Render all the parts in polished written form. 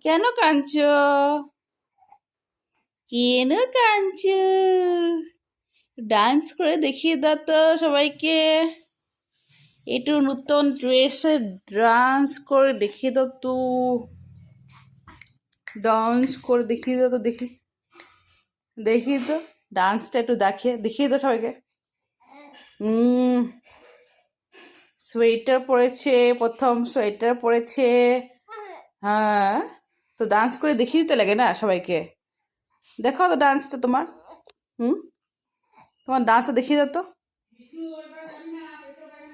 কেন কাঁদছো? কেন কাঁদছো? ডান্স করে দেখিয়ে দাও তো সবাইকে। একটু নতুন ড্রেসে ডান্স করে দেখিয়ে দাও তো। ডান্স করে দেখিয়ে দাও তো, দেখি দেখিয়ে দাও। ডান্সটা একটু দেখিয়ে দাও সবাইকে। হুম, সোয়েটার পরেছে, প্রথম সোয়েটার পরেছে। হ্যাঁ, তো ডান্স করে দেখিয়ে দিতে লাগে না সবাইকে। দেখাও তো ডান্সটা তোমার। হুম, তোমার ডান্সটা দেখিয়ে দাও তো।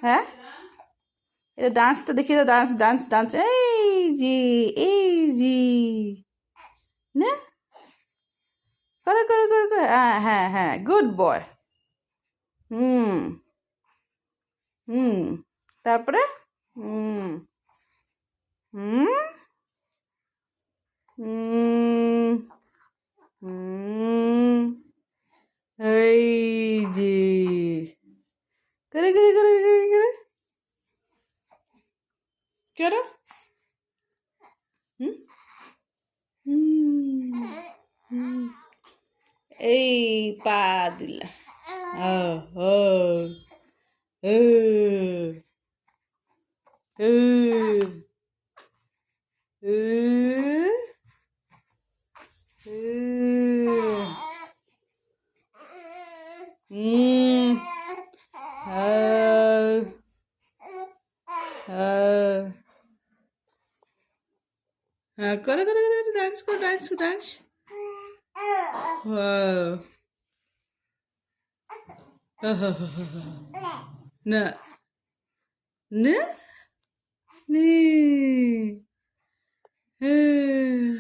হ্যাঁ, এটা ডান্সটা দেখিয়ে দাও। ডান্স ডান্স ডান্স, এই জি, এই জি, না, করো। হ্যাঁ হ্যাঁ হ্যাঁ, গুড বয়। হুম হুম, তারপরে হুম হুম হুম হুম, এই যে, করে করো। হুম হুম হুম, এই পা দিলা। ও ও ও ও ও হুম, করে ডান্স করো, ডান্স। Wow. না, না, নে,